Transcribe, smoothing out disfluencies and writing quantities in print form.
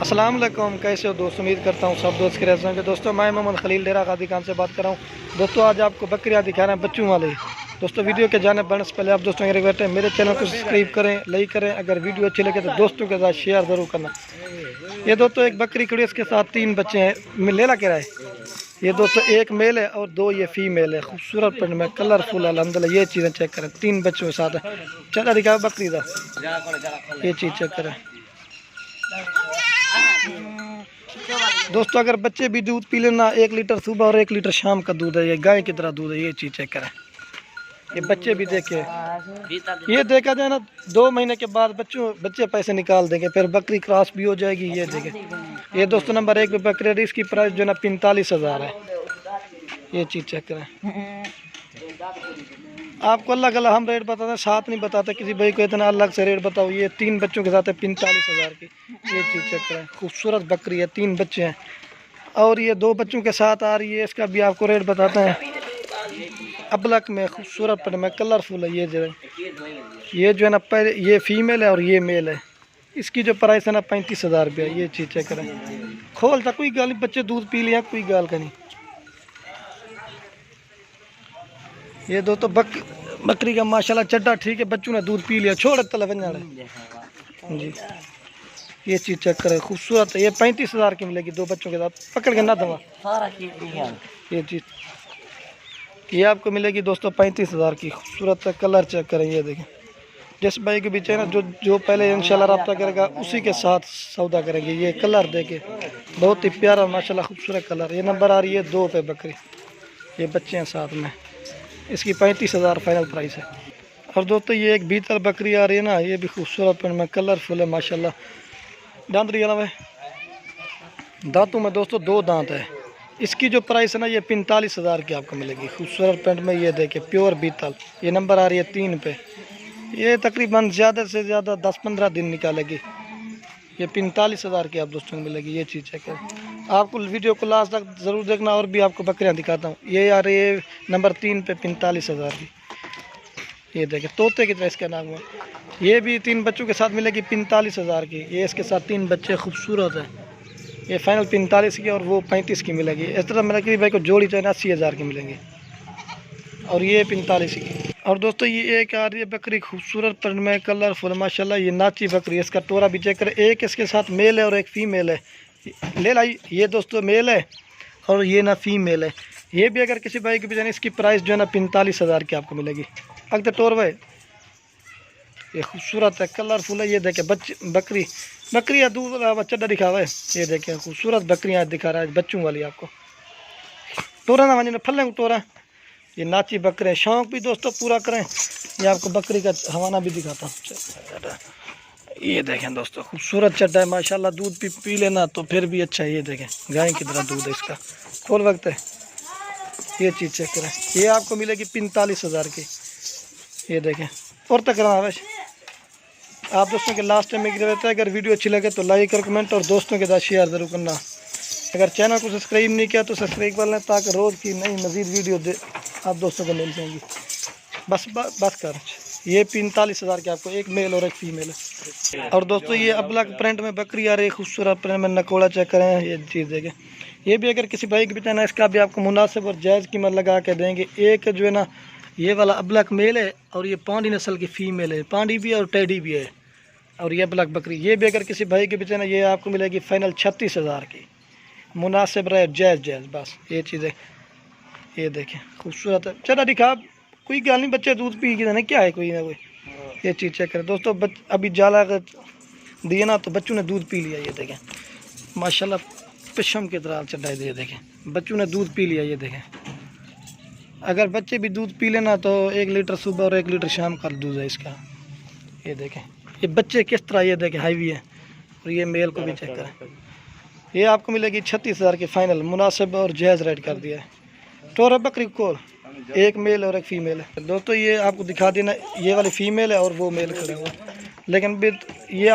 अस्सलाम वालेकुम, कैसे हो दोस्त। उम्मीद करता हूँ सब दोस्त के रहते होंगे। दोस्तों मैं मोहम्मद खलील डेरा गादी खान से बात कर रहा हूँ। दोस्तों आज आपको बकरियाँ दिखा रहे हैं बच्चों वाले। दोस्तों वीडियो के जाने बढ़ने से पहले आप दोस्तों ये रिक्वेस्ट है, मेरे चैनल को सब्सक्राइब करें, लाइक करें। अगर वीडियो अच्छी लगे तो दोस्तों के साथ शेयर ज़रूर करना। ये दोस्तों एक बकरी खड़ी है, इसके साथ 3 बच्चे हैं। लेला कह रहा है ये दोस्तों, एक मेल है और 2 ये फीमेल है। खूबसूरत प्रिंट में कलरफुल अल्हम्दुलिल्लाह। ये चीज़ें चेक करें, 3 बच्चों के साथ है। चला दिखाओ बकरी का, ये चीज़ चेक करें दोस्तों। अगर बच्चे भी दूध पी लेना, 1 लीटर सुबह और 1 लीटर शाम का दूध है। ये गाय की तरह दूध है। ये चीज़ चेक करें, ये बच्चे भी देखे। ये देखा जाए ना, 2 महीने के बाद बच्चे पैसे निकाल देंगे, फिर बकरी क्रॉस भी हो जाएगी। ये देखे, ये दोस्तों नंबर 1 पे बकरी, इसकी प्राइस जो है ना 45,000 है। ये चीज़ चेक करें। आपको अलग अलग हम रेट बताते हैं, साथ नहीं बताते किसी भाई को इतना अलग से रेट बताओ। ये 3 बच्चों के साथ है 45,000 की। ये चीज़ चेक करें, खूबसूरत बकरी है, 3 बच्चे हैं और ये 2 बच्चों के साथ आ रही है। इसका भी आपको रेट बताते हैं। अबलक में खूबसूरत पर में कलरफुल है। ये जो है ना पहले ये फीमेल है और ये मेल है। इसकी जो प्राइस है ना 35,000 रुपया। ये चीज़ चेक करें, खोल था कोई गाल नहीं, बच्चे दूध पी लिया, कोई गाल का नहीं। ये दो तो बकरी का माशाल्लाह चड्डा ठीक है, बच्चों ने दूध पी लिया, छोड़ तला जी। ये चीज़ चेक करें, खूबसूरत है। ये 35,000 की मिलेगी 2 बच्चों के साथ। पकड़ के ना दवा। ये चीज़ ये आपको मिलेगी दोस्तों 35,000 की। खूबसूरत है, कलर चेक करें। ये देखें, जिस भाई के बीच है ना जो पहले इंशाल्लाह रब्ता करेगा उसी के साथ सौदा करेंगे। ये कलर देखे, बहुत ही प्यारा माशाल्लाह खूबसूरत कलर। ये नंबर आ रही है 2 पे बकरी। ये बच्चे हैं साथ में। इसकी 35,000 फाइनल प्राइस है। और दोस्तों ये एक बीतल बकरी आ रही है ना, ये भी खूबसूरत प्रिंट में कलरफुल है माशाल्लाह। दांत रही है ना, दांतों में दोस्तों 2 दांत है। इसकी जो प्राइस है ना ये 45,000 की आपको मिलेगी। खूबसूरत प्रिंट में ये देखिए, प्योर बीतल। ये नंबर आ रही है 3 पे। ये तकरीबन ज़्यादा से ज़्यादा 10-15 दिन निकालेगी। ये 45,000 की आप दोस्तों को मिलेगी। ये चीज़ चेक करें। आपको वीडियो को लास्ट तक ज़रूर देखना, और भी आपको बकरियां दिखाता हूँ। ये आ रही है नंबर 3 पे 45,000 की। ये देखें, तोते की तरह इसका नाम है। ये भी 3 बच्चों के साथ मिलेगी 45,000 की। ये इसके साथ 3 बच्चे खूबसूरत है। ये फाइनल 45 की और वो 35 की मिलेगी। इस तरह मेरा कि भाई को जोड़ी चाहिए 80,000 की मिलेंगी और ये 45 की। और दोस्तों ये एक आ रही है बकरी खूबसूरत प्रिंट में कलरफुल माशाल्लाह। ये नाची बकरी है, इसका टोरा भी चेक करें। एक इसके साथ मेल है और एक फीमेल है। ले लाई, ये दोस्तों मेल है और ये ना फीमेल है। ये भी अगर किसी भाई के भी जाने, इसकी प्राइस जो है ना 45,000 की आपको मिलेगी। अगर टोर भाई ये खूबसूरत है, कलरफुल है। ये देखें बकरी या दूध वाला बच्चा दिखा हुआ है। ये देखें खूबसूरत बकरियाँ दिखा रहा है बच्चों वाली आपको। टोरा ना मानी फल टोरा। ये नाची बकरे, शौक भी दोस्तों पूरा करें। ये आपको बकरी का हवाना भी दिखाता हूँ। ये देखें दोस्तों, खूबसूरत चड्डा है माशाल्लाह। दूध पी लेना तो फिर भी अच्छा है। ये देखें, गाय की तरह दूध है इसका। खोल वक्त है। ये चीज़ चेक करें, ये आपको मिलेगी 45,000 की। ये देखें, और तक रहा आप दोस्तों के लास्ट टाइम में गिर रहता है। अगर वीडियो अच्छी लगे तो लाइक और कमेंट और दोस्तों के साथ शेयर ज़रूर करना। अगर चैनल को सब्सक्राइब नहीं किया तो सब्सक्राइब कर लें, ताकि रोज़ की नई मज़ीद वीडियो आप दोस्तों को मिल जाएंगी। बस कर। ये 45,000 के आपको, एक मेल और एक फीमेल है। और दोस्तों ये अबलक प्रिंट में बकरी आ रही है, खूबसूरत प्रिंट में नकोड़ा चेक करें। ये चीज़ देखें, ये भी अगर किसी भाई के भी ना, इसका भी आपको मुनासिब और जायज़ कीमत लगा के देंगे। एक जो है ना ये वाला अबलक मेल है और ये पांडी नस्ल की फ़ीमेल है। पांडी भी है और टेडी भी है। और ये अबलक बकरी, ये भी अगर किसी भाई के भी ना, ये आपको मिलेगी फाइनल 36,000 की। मुनासिब रहे, जायज़ बस। ये चीज़ें ये देखें, खूबसूरत है। चला दिखा, कोई गाल नहीं, बच्चे दूध पी के ना क्या है कोई ना कोई। ये चीज़ चेक करें दोस्तों, अभी जाला दिए ना तो बच्चों ने दूध पी लिया। ये देखें माशाल्लाह, पशम की तरह चढ़ाई दे। देखें बच्चों ने दूध पी लिया। ये देखें, अगर बच्चे भी दूध पी लेना तो 1 लीटर सुबह और 1 लीटर शाम का दूध है इसका। ये देखें, ये बच्चे किस तरह, ये देखें हाईवी है। और ये मेल को भी चेक करें। ये आपको मिलेगी 36,000 की फाइनल, मुनासिब और जायज़ रेट कर दिया है। टोरा बकरी को एक मेल और एक फीमेल है। दोस्तों ये आपको दिखा देना, ये वाली फीमेल है और वो मेल खड़े हुए, लेकिन ये